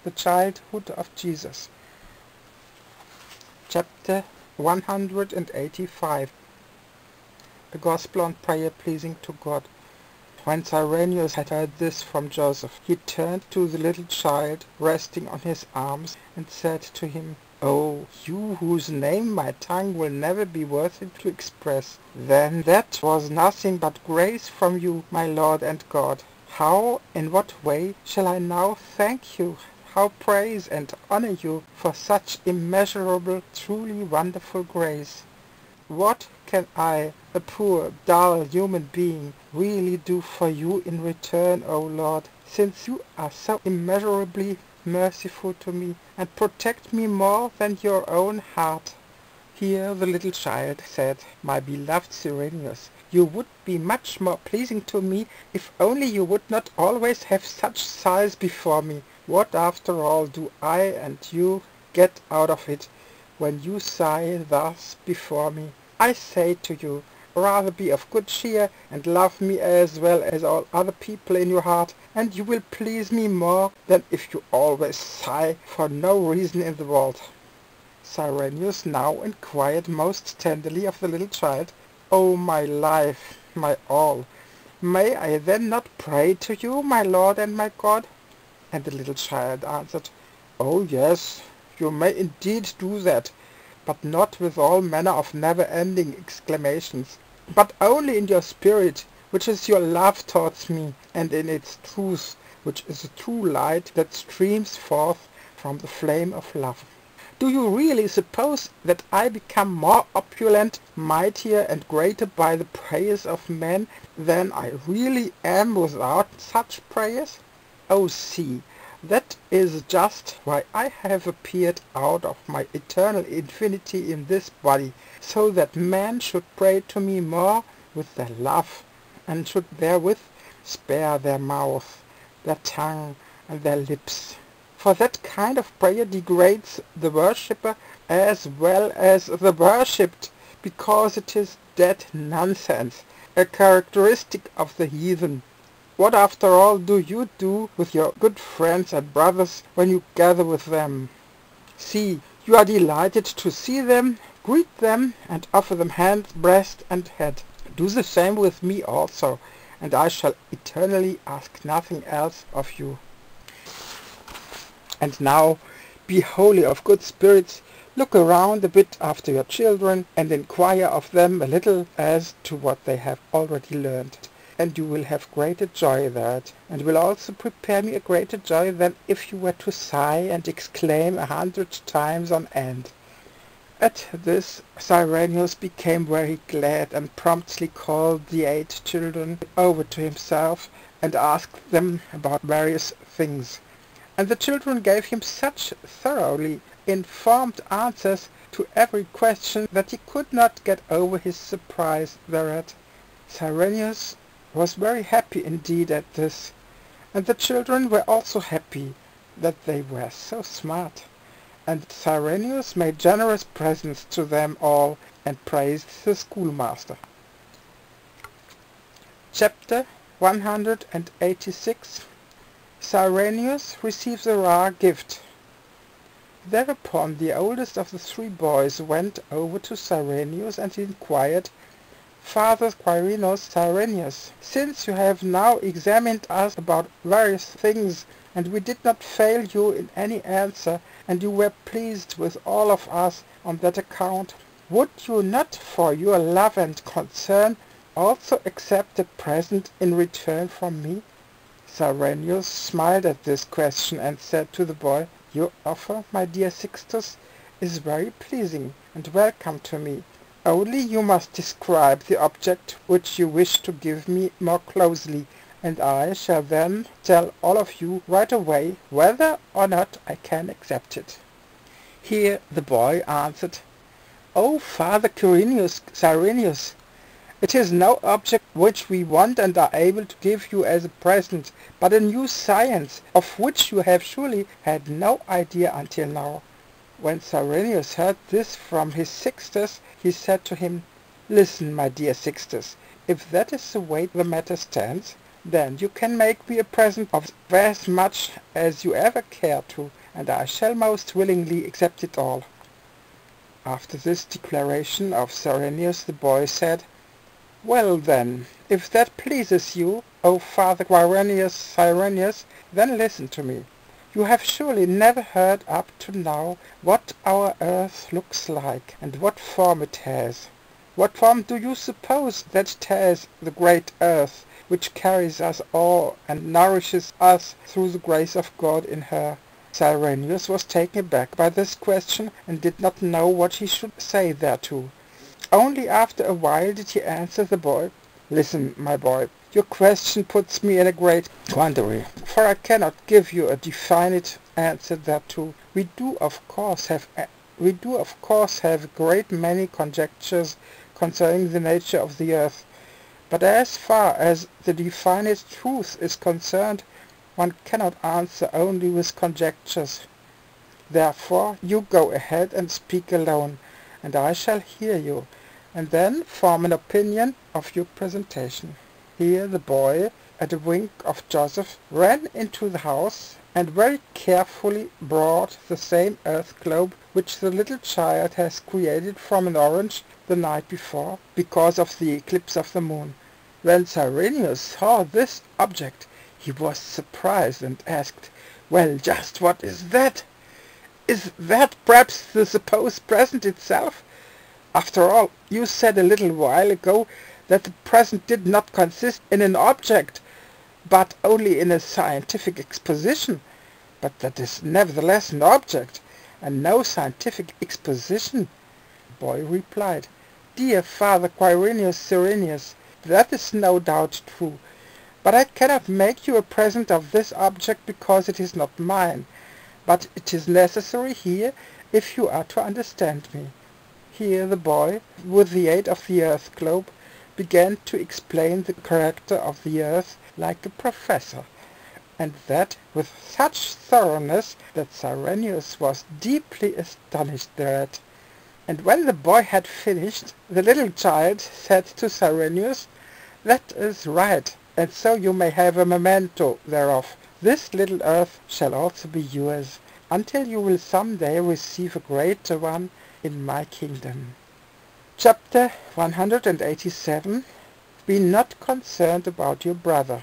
the childhood of Jesus. Chapter 185. A Gospel on Prayer Pleasing to God. When Cyrenius had heard this from Joseph, he turned to the little child resting on his arms, and said to him, "O you whose name my tongue will never be worthy to express, then that was nothing but grace from you, my Lord and God. How, in what way, shall I now thank you, how praise and honor you for such immeasurable, truly wonderful grace? What can I, a poor, dull human being, really do for you in return, O Lord, since you are so immeasurably merciful to me, and protect me more than your own heart?" Here the little child said, "My beloved Cyrenius, you would be much more pleasing to me if only you would not always have such sighs before me. What, after all, do I and you get out of it when you sigh thus before me? I say to you, rather be of good cheer, and love me as well as all other people in your heart, and you will please me more than if you always sigh for no reason in the world." Cyrenius now inquired most tenderly of the little child, "O my life, my all, may I then not pray to you, my Lord and my God?" And the little child answered, "Oh yes, you may indeed do that, but not with all manner of never-ending exclamations, but only in your spirit, which is your love towards me, and in its truth, which is a true light that streams forth from the flame of love. Do you really suppose that I become more opulent, mightier, and greater by the prayers of men than I really am without such prayers? Oh, see, that is just why I have appeared out of my eternal infinity in this body, so that men should pray to me more with their love, and should therewith spare their mouth, their tongue, and their lips. For that kind of prayer degrades the worshipper as well as the worshipped, because it is dead nonsense, a characteristic of the heathen. What, after all, do you do with your good friends and brothers when you gather with them? See, you are delighted to see them, greet them, and offer them hand, breast, and head. Do the same with me also, and I shall eternally ask nothing else of you. And now, be wholly of good spirits, look around a bit after your children, and inquire of them a little as to what they have already learned, and you will have greater joy thereat, and will also prepare me a greater joy than if you were to sigh and exclaim 100 times on end." At this Cyrenius became very glad, and promptly called the 8 children over to himself, and asked them about various things. And the children gave him such thoroughly informed answers to every question that he could not get over his surprise thereat. Cyrenius was very happy indeed at this, and the children were also happy that they were so smart, and Cyrenius made generous presents to them all, and praised the schoolmaster. Chapter 186. Cyrenius receives a rare gift. Thereupon the oldest of the 3 boys went over to Cyrenius and inquired, "Father Quirinus Cyrenius, since you have now examined us about various things, and we did not fail you in any answer, and you were pleased with all of us on that account, would you not for your love and concern also accept a present in return from me?" Cyrenius smiled at this question, and said to the boy, "Your offer, my dear Sixtus, is very pleasing and welcome to me. Only you must describe the object which you wish to give me more closely, and I shall then tell all of you right away whether or not I can accept it." Here the boy answered, "O Father Cyrenius, it is no object which we want and are able to give you as a present, but a new science, of which you have surely had no idea until now." When Cyrenius heard this from his Sixtus, he said to him, "Listen, my dear Sixtus, if that is the way the matter stands, Then you can make me a present of as much as you ever care to, and I shall most willingly accept it all." After this declaration of Cyrenius, the boy said, "Well then, if that pleases you, O Father Cyrenius, then listen to me. You have surely never heard up to now what our earth looks like, and what form it has. What form do you suppose that it has, the great earth, which carries us all and nourishes us through the grace of God in her?" Cyrenius was taken aback by this question, and did not know what he should say thereto. Only after a while did he answer the boy, "Listen, my boy, your question puts me in a great quandary, for I cannot give you a definite answer thereto. We do of course have a great many conjectures concerning the nature of the earth, but as far as the definite truth is concerned, one cannot answer only with conjectures. Therefore you go ahead and speak alone, and I shall hear you, and then form an opinion of your presentation." Here the boy, at a wink of Joseph, ran into the house, and very carefully brought the same earth globe which the little child has created from an orange the night before, because of the eclipse of the moon. When Cyrenius saw this object, he was surprised, and asked, "Well, just what is that? Is that perhaps the supposed present itself? After all, you said a little while ago that the present did not consist in an object, but only in a scientific exposition. But that is nevertheless an object, and no scientific exposition." The boy replied, "Dear Father Cyrenius, that is no doubt true, but I cannot make you a present of this object because it is not mine, but it is necessary here if you are to understand me." Here the boy, with the aid of the earth globe, began to explain the character of the earth like a professor, and that with such thoroughness that Cyrenius was deeply astonished thereat. And when the boy had finished, the little child said to Cyrenius, "That is right, and so you may have a memento thereof. This little earth shall also be yours, until you will some day receive a greater one in my kingdom." Chapter 187. Be not concerned about your brother.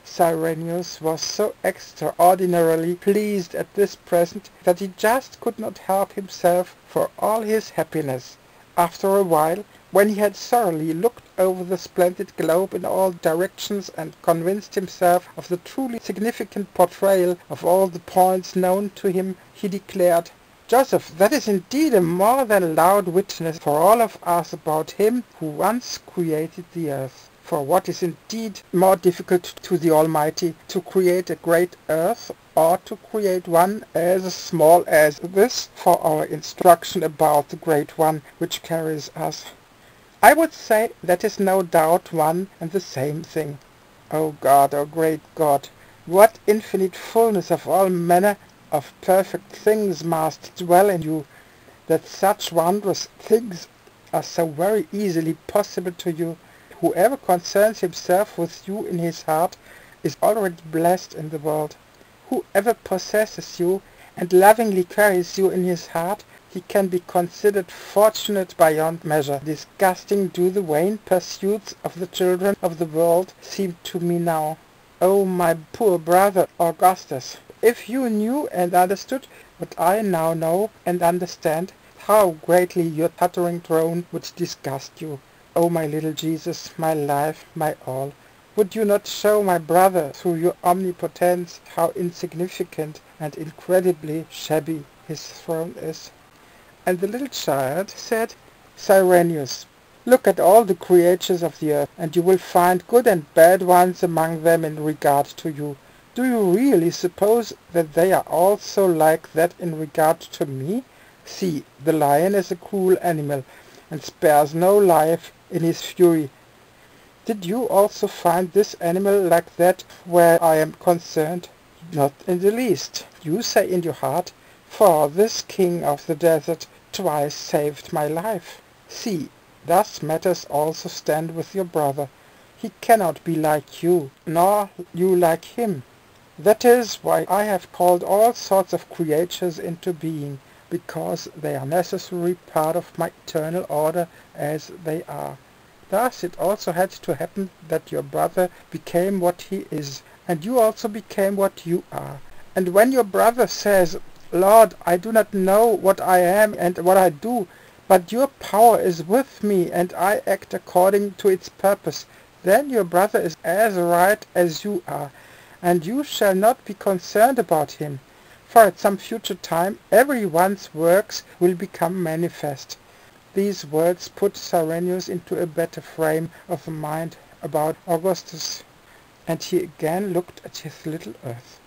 Cyrenius was so extraordinarily pleased at this present that he just could not help himself for all his happiness. After a while, when he had thoroughly looked over the splendid globe in all directions and convinced himself of the truly significant portrayal of all the points known to him, he declared, "Joseph, that is indeed a more than loud witness for all of us about him who once created the earth. For what is indeed more difficult to the Almighty, to create a great earth, or to create one as small as this for our instruction about the great one which carries us? I would say that is no doubt one and the same thing. O God, O great God, what infinite fullness of all manner of perfect things must dwell in you, that such wondrous things are so very easily possible to you. Whoever concerns himself with you in his heart is already blessed in the world. Whoever possesses you and lovingly carries you in his heart, he can be considered fortunate beyond measure. Disgusting do the vain pursuits of the children of the world seem to me now. O my poor brother Augustus, if you knew and understood what I now know and understand, how greatly your tottering throne would disgust you. O my little Jesus, my life, my all, would you not show my brother through your omnipotence how insignificant and incredibly shabby his throne is?" And the little child said, "Cyrenius, look at all the creatures of the earth, and you will find good and bad ones among them in regard to you. Do you really suppose that they are all so like that in regard to me? See, the lion is a cruel animal, and spares no life in his fury. Did you also find this animal like that where I am concerned? Not in the least. You say in your heart, 'For this king of the desert twice saved my life.' See, thus matters also stand with your brother. He cannot be like you, nor you like him. That is why I have called all sorts of creatures into being, because they are necessary part of my eternal order as they are. Thus it also had to happen that your brother became what he is, and you also became what you are. And when your brother says, Lord, I do not know what I am and what I do, but your power is with me and I act according to its purpose, then your brother is as right as you are, and you shall not be concerned about him, for at some future time everyone's works will become manifest. These words put Cyrenius into a better frame of mind about Augustus, and he again looked at his little earth.